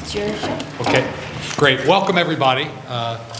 It's your show. Okay, great. Welcome, everybody.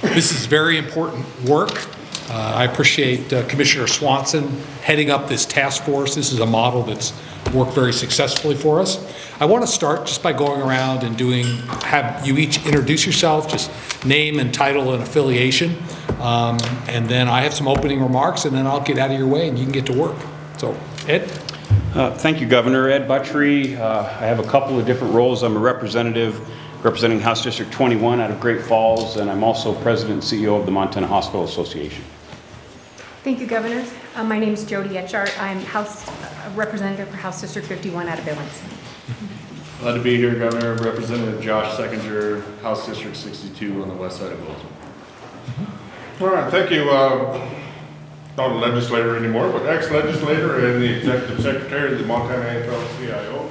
This is very important work. I appreciate Commissioner Swanson heading up this task force. This is a model that's worked very successfully for us. I want to start just by going around and have you each introduce yourself, just name and title and affiliation. And then I have some opening remarks, and then I'll get out of your way and you can get to work. So, Ed? Thank you, Governor. Ed Buttrey. I have a couple of different roles. I'm a representative representing House District 21 out of Great Falls, and I'm also President and CEO of the Montana Hospital Association. Thank you, Governors. My name is Jody Etchart. I'm House Representative for House District 51 out of Billings. Glad to be here, Governor. Representative Josh Seconder, House District 62 on the west side of Bozeman. All right, thank you. Not a legislator anymore, but ex-legislator and the executive secretary of the Montana AFL-CIO.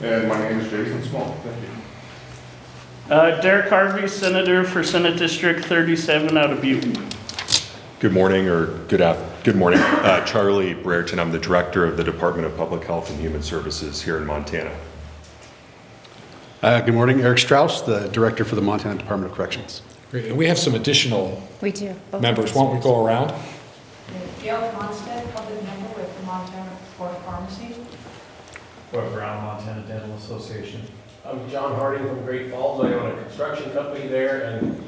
And my name is Jason Small. Thank you. Derek Harvey, Senator for Senate District 37 out of Butte. Good morning, or good morning. Charlie Brereton, I'm the Director of the Department of Public Health and Human Services here in Montana. Good morning, Eric Strauss, the Director for the Montana Department of Corrections. Great. And we have some additional members. Why don't we go around? Gail Monstead, public member with the Montana Sport Pharmacy. Bob Brown, Montana Dental Association. I'm John Harding from Great Falls. I own a construction company there and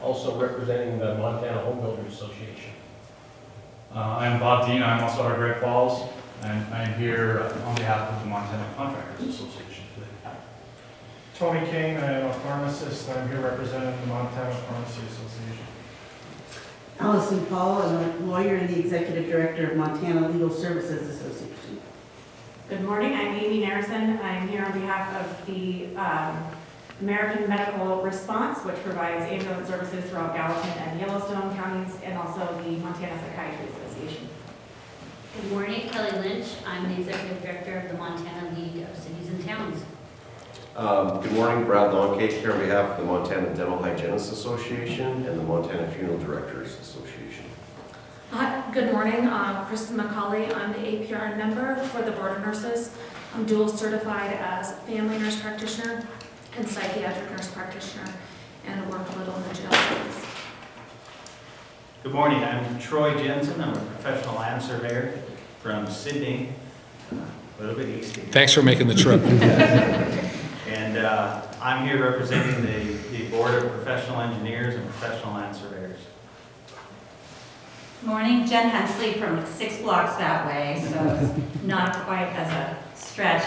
also representing the Montana Home Builders Association. I'm Bob Dean. I'm also out of Great Falls, and I'm here on behalf of the Montana Contractors Association today. Tony King, I am a pharmacist. I'm here representing the Montana Pharmacy Association. Allison Paul, I'm a lawyer and the Executive Director of Montana Legal Services Association. Good morning, I'm Amy Narrison. I'm here on behalf of the American Medical Response, which provides ambulance services throughout Gallatin and Yellowstone counties, and also the Montana Psychiatry Association. Good morning, Kelly Lynch. I'm the Executive Director of the Montana League of Cities and Towns. Good morning, Brad Longcake here on behalf of the Montana Dental Hygienists Association and the Montana Funeral Directors Association. Good morning, Kristen McCauley. I'm the APRN member for the Board of Nurses. I'm dual certified as family nurse practitioner and psychiatric nurse practitioner, and work a little in the jail settings. Good morning, I'm Troy Jensen. I'm a professional land surveyor from Sydney, a little bit east. Thanks for making the trip. And I'm here representing the Board of Professional Engineers and Professional Land Surveyors. Morning, Jen Hensley from 6 blocks that way, so it's not quite as a stretch.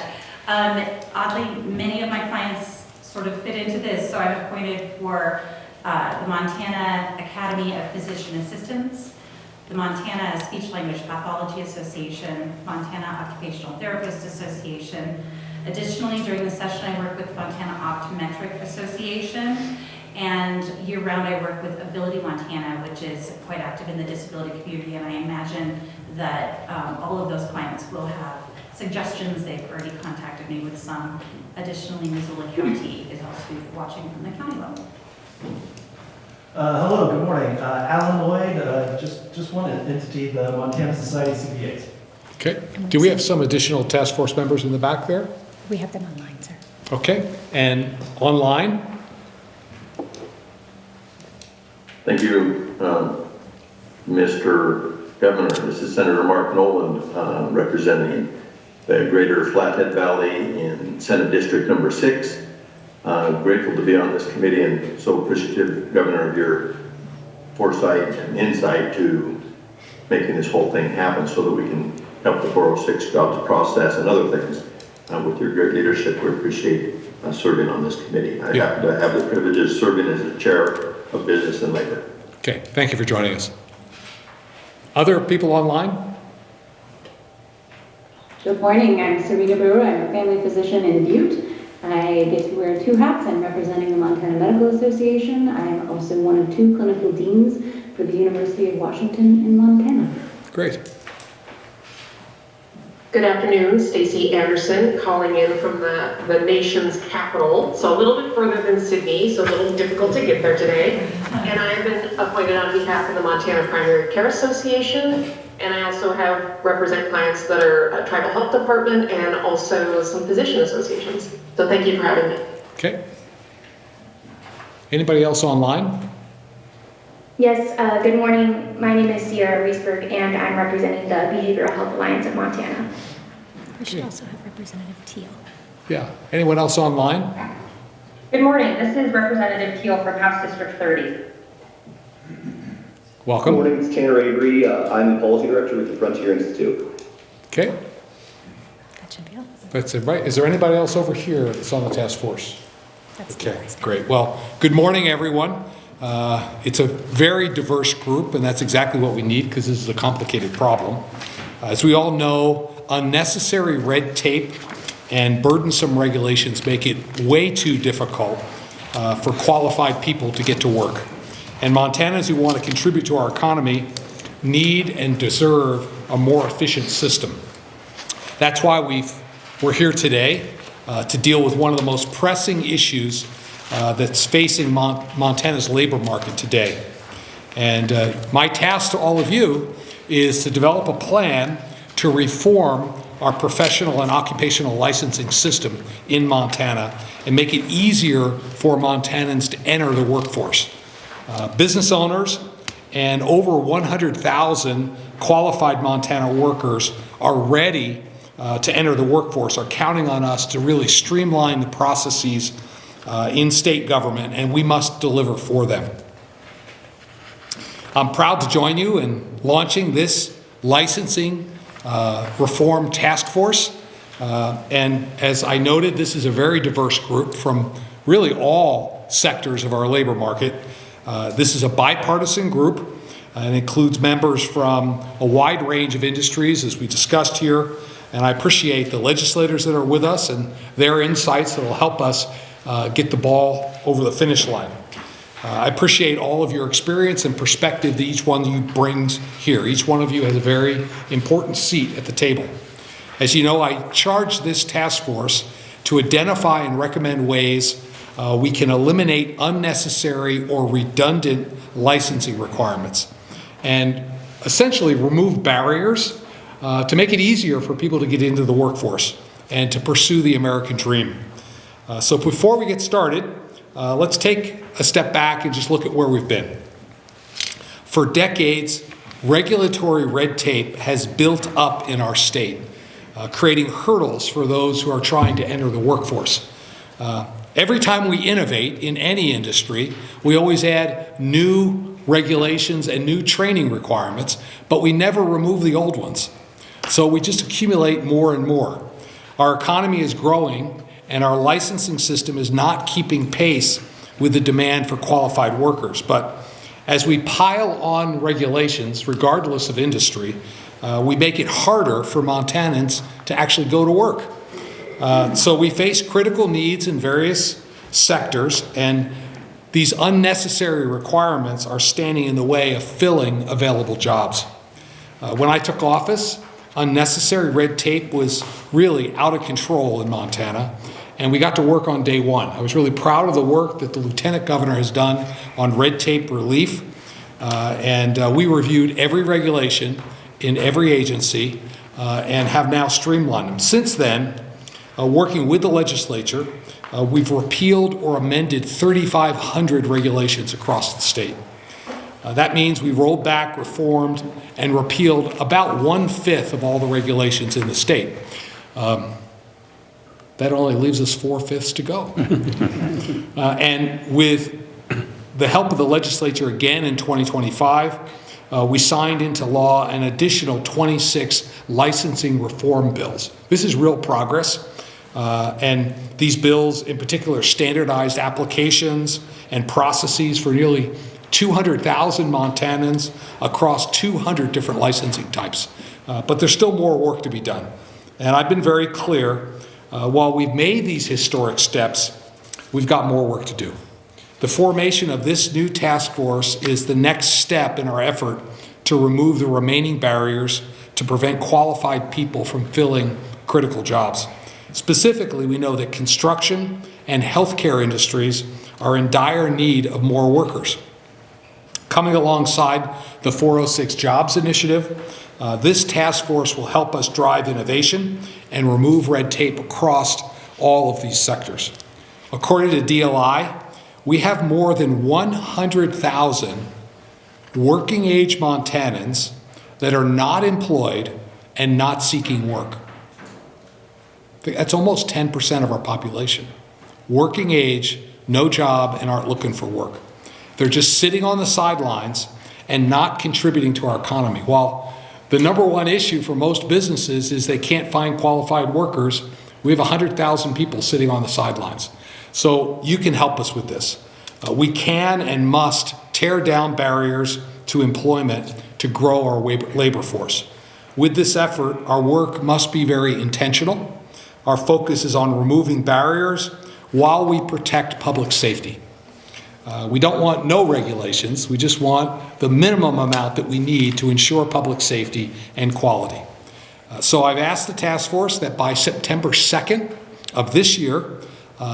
Oddly, many of my clients sort of fit into this, so I'm appointed for the Montana Academy of Physician Assistants, the Montana Speech Language Pathology Association, Montana Occupational Therapist Association. Additionally, during the session, I work with the Montana Optometric Association, and year-round I work with Ability Montana, which is quite active in the disability community, and I imagine that all of those clients will have suggestions. They've already contacted me with some. Additionally, Missoula County is also watching from the county level. Hello, good morning. Alan Lloyd, just one entity, the Montana Society of CPAs. Okay. Do we have some additional task force members in the back there? We have them online, sir. Okay. And online? Thank you, Mr. Governor. This is Senator Mark Noland representing the Greater Flathead Valley in Senate District number 6. Grateful to be on this committee and so appreciative, Governor, of your foresight and insight to making this whole thing happen so that we can help the 406 jobs process and other things. With your great leadership, we appreciate serving on this committee. I happen to have the privilege of serving as the chair of business and labor. Okay, thank you for joining us. Other people online? Good morning, I'm Serena Brewer. I'm a family physician in Butte. I get to wear 2 hats. I'm representing the Montana Medical Association. I'm also one of 2 clinical deans for the University of Washington in Montana. Great. Good afternoon, Stacy Anderson, calling in from the nation's capital, so a little bit further than Sydney, so a little difficult to get there today. And I've been appointed on behalf of the Montana Primary Care Association, and I also have represent clients that are a tribal health department and also some physician associations. So thank you for having me. Okay. Anybody else online? Yes, good morning. My name is Sierra Reesberg, and I'm representing the Behavioral Health Alliance of Montana. We should also have Representative Teal. Yeah. Anyone else online? Good morning. This is Representative Teal from House District 30. Welcome. Good morning. It's Tanner Avery. I'm the Policy Director with the Frontier Institute. Okay. That should be all. That's it, right? Is there anybody else over here that's on the task force? Okay, great. Well, good morning, everyone. It's a very diverse group, and that's exactly what we need because this is a complicated problem. As we all know, unnecessary red tape and burdensome regulations make it way too difficult for qualified people to get to work. And Montanans who want to contribute to our economy need and deserve a more efficient system. That's why we're here today to deal with one of the most pressing issues that's facing Montana's labor market today. And my task to all of you is to develop a plan to reform our professional and occupational licensing system in Montana and make it easier for Montanans to enter the workforce. Business owners and over 100,000 qualified Montana workers are ready to enter the workforce, are counting on us to really streamline the processes in state government, and we must deliver for them. I'm proud to join you in launching this licensing reform task force. And as I noted, this is a very diverse group from really all sectors of our labor market. This is a bipartisan group and includes members from a wide range of industries, as we discussed here. And I appreciate the legislators that are with us and their insights that will help us get the ball over the finish line. I appreciate all of your experience and perspective that each one of you brings here. Each one of you has a very important seat at the table. As you know, I charged this task force to identify and recommend ways we can eliminate unnecessary or redundant licensing requirements and essentially remove barriers to make it easier for people to get into the workforce and to pursue the American dream. So before we get started, let's take a step back and just look at where we've been. For decades, regulatory red tape has built up in our state, creating hurdles for those who are trying to enter the workforce. Every time we innovate in any industry, we always add new regulations and new training requirements, but we never remove the old ones. So we just accumulate more and more. Our economy is growing, and our licensing system is not keeping pace with the demand for qualified workers. But as we pile on regulations, regardless of industry, we make it harder for Montanans to actually go to work. So we face critical needs in various sectors, and these unnecessary requirements are standing in the way of filling available jobs. When I took office, unnecessary red tape was really out of control in Montana, and we got to work on day one. I was really proud of the work that the Lieutenant Governor has done on red tape relief, and we reviewed every regulation in every agency and have now streamlined them. Since then, working with the legislature, we've repealed or amended 3,500 regulations across the state. That means we rolled back, reformed, and repealed about 1/5 of all the regulations in the state. That only leaves us 4/5 to go. And with the help of the legislature again in 2025, we signed into law an additional 26 licensing reform bills. This is real progress. And these bills in particular standardized applications and processes for nearly 200,000 Montanans across 200 different licensing types. But there's still more work to be done. And I've been very clear, while we've made these historic steps, we've got more work to do. The formation of this new task force is the next step in our effort to remove the remaining barriers to prevent qualified people from filling critical jobs. Specifically, we know that construction and healthcare industries are in dire need of more workers. Coming alongside the 406 Jobs Initiative, this task force will help us drive innovation and remove red tape across all of these sectors. According to DLI, We have more than 100,000 working age Montanans that are not employed and not seeking work. That's almost 10% of our population. Working age, no job, and aren't looking for work. They're just sitting on the sidelines and not contributing to our economy. While the number one issue for most businesses is they can't find qualified workers, we have 100,000 people sitting on the sidelines. So you can help us with this. We can and must tear down barriers to employment to grow our labor force. With this effort, our work must be very intentional. Our focus is on removing barriers while we protect public safety. We don't want no regulations, we just want the minimum amount that we need to ensure public safety and quality. So I've asked the task force that by September 2nd of this year,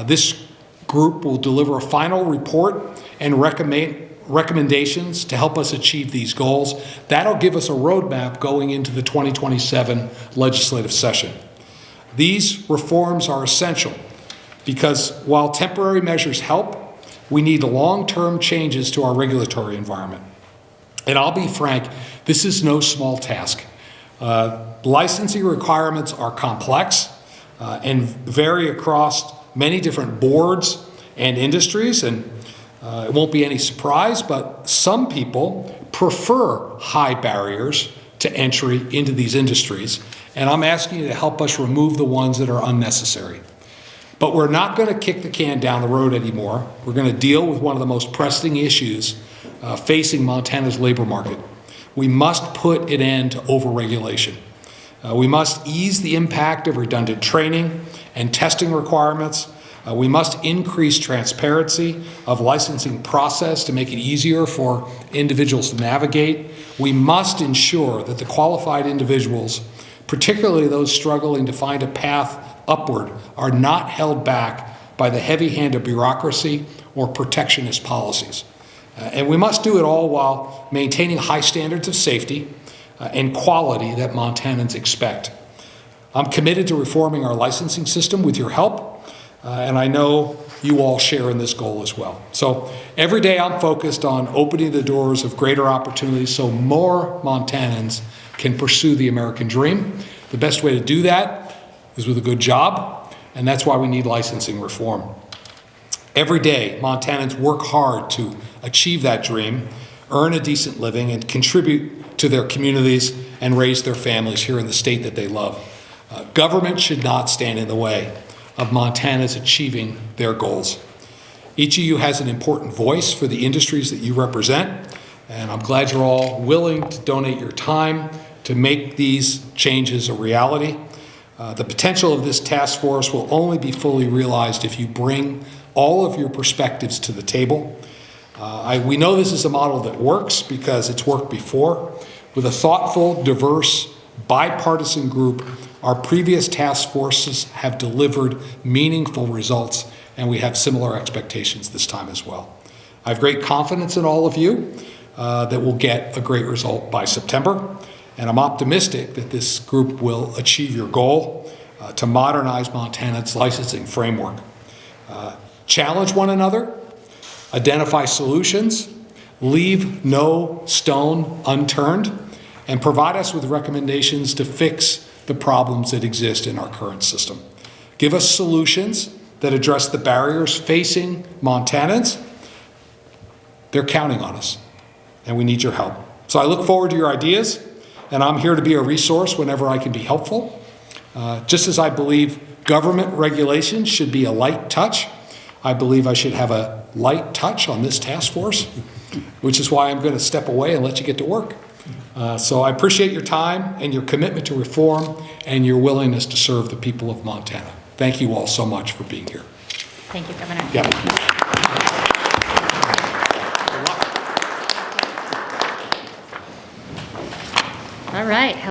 this group will deliver a final report and recommendations to help us achieve these goals. That'll give us a roadmap going into the 2027 legislative session. These reforms are essential because while temporary measures help, we need long-term changes to our regulatory environment. And I'll be frank, this is no small task. Licensing requirements are complex and vary across many different boards and industries, and it won't be any surprise, but some people prefer high barriers to entry into these industries, and I'm asking you to help us remove the ones that are unnecessary. But we're not going to kick the can down the road anymore. We're going to deal with one of the most pressing issues facing Montana's labor market. We must put an end to overregulation. We must ease the impact of redundant training and testing requirements. We must increase transparency of licensing process to make it easier for individuals to navigate. We must ensure that the qualified individuals, particularly those struggling to find a path upward, are not held back by the heavy hand of bureaucracy or protectionist policies. And we must do it all while maintaining high standards of safety and quality that Montanans expect. I'm committed to reforming our licensing system with your help, and I know you all share in this goal as well. So every day I'm focused on opening the doors of greater opportunities so more Montanans can pursue the American dream. The best way to do that is with a good job, and that's why we need licensing reform. Every day, Montanans work hard to achieve that dream, earn a decent living, and contribute to their communities and raise their families here in the state that they love. Government should not stand in the way of Montana's achieving their goals. Each of you has an important voice for the industries that you represent, and I'm glad you're all willing to donate your time to make these changes a reality. The potential of this task force will only be fully realized if you bring all of your perspectives to the table. We know this is a model that works because it's worked before. With a thoughtful, diverse, bipartisan group, our previous task forces have delivered meaningful results, and we have similar expectations this time as well. I have great confidence in all of you that we'll get a great result by September. And I'm optimistic that this group will achieve your goal to modernize Montana's licensing framework. Challenge one another, identify solutions, leave no stone unturned, and provide us with recommendations to fix the problems that exist in our current system. Give us solutions that address the barriers facing Montanans. They're counting on us, and we need your help. So I look forward to your ideas. And I'm here to be a resource whenever I can be helpful. Just as I believe government regulation should be a light touch, I believe I should have a light touch on this task force, which is why I'm going to step away and let you get to work. So I appreciate your time and your commitment to reform and your willingness to serve the people of Montana. Thank you all so much for being here. Thank you, Governor. Yeah. All right.